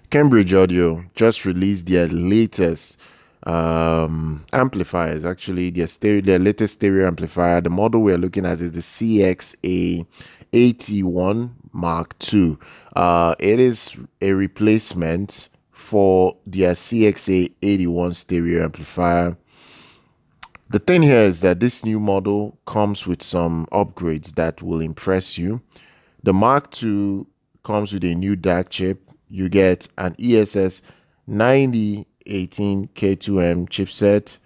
Cambridge Audio just released their latest amplifiers. Actually, their latest stereo amplifier. The model we're looking at is the CXA81 Mark II. It is a replacement for their CXA81 stereo amplifier. The thing here is that this new model comes with some upgrades that will impress you. The Mark II comes with a new DAC chip. You get an ESS 9018K2M chipset.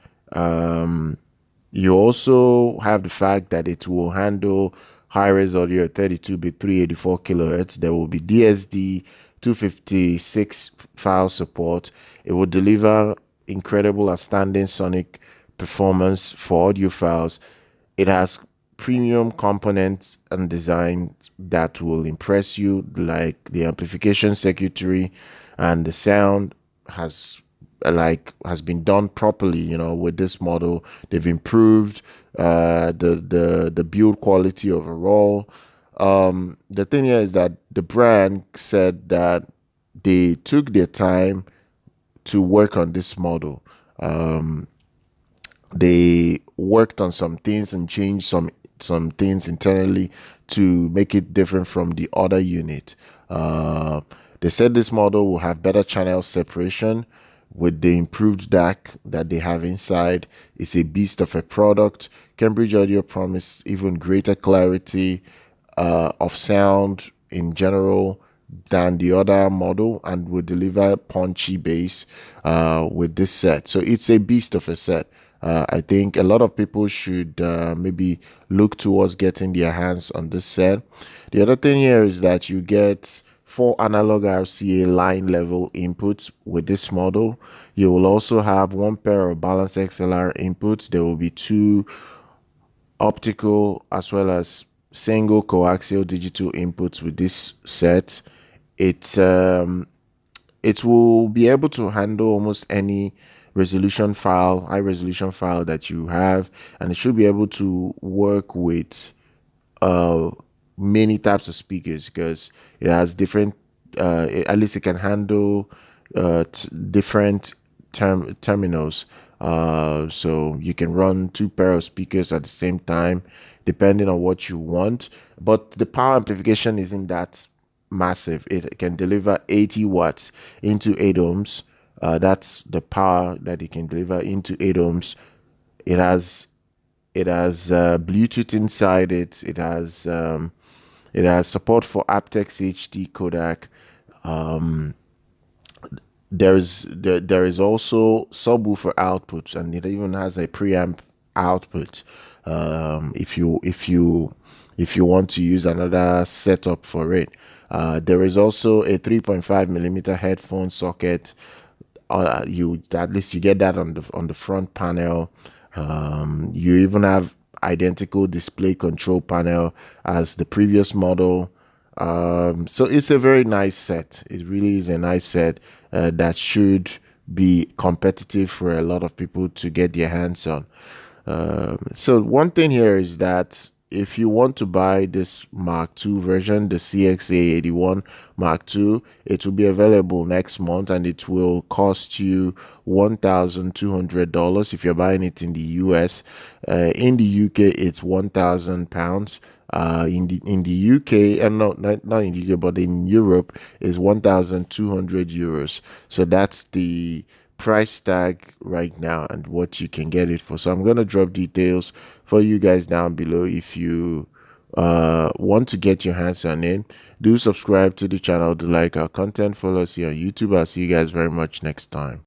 You also have the fact that it will handle high-res audio at 32-bit 384 kilohertz. There will be DSD 256 file support. It will deliver incredible outstanding sonic performance for audio files. It has premium components and design that will impress you, like the amplification circuitry, and the sound has been done properly. You know, with this model they've improved the build quality overall. The thing here is that the brand said that they took their time to work on this model. They worked on some things and changed some things internally to make it different from the other unit. They said this model will have better channel separation with the improved DAC that they have inside. It's a beast of a product. Cambridge Audio promised even greater clarity of sound in general than the other model, and will deliver punchy bass with this set. So it's a beast of a set. I think a lot of people should maybe look towards getting their hands on this set. The other thing here is that you get 4 analog RCA line level inputs with this model. You will also have 1 pair of balanced XLR inputs. There will be 2 optical as well as single coaxial digital inputs with this set. It will be able to handle almost any resolution file, high resolution file that you have, and it should be able to work with many types of speakers, because it has different at least it can handle different terminals. So you can run 2 pair of speakers at the same time depending on what you want, but the power amplification isn't that massive. It can deliver 80 watts into 8 ohms. That's the power that it can deliver into 8 ohms. It has Bluetooth inside it. It has support for aptX HD codec. There is also subwoofer output, and it even has a preamp output. If you want to use another setup for it. There is also a 3.5mm headphone socket. You at least you get that on the front panel. You even have identical display control panel as the previous model. So it's a very nice set. It really is a nice set that should be competitive for a lot of people to get their hands on. So one thing here is that if you want to buy this Mark II version, the CXA81 Mark II, it will be available next month, and it will cost you $1,200 if you're buying it in the US. In the UK, it's £1,000. In the UK, and not in the UK, but in Europe, is 1,200 euros. So that's the price tag right now and what you can get it for. So I'm gonna drop details for you guys down below. If you want to get your hands on it, do subscribe to the channel, do like our content, follow us here on YouTube. I'll see you guys very much next time.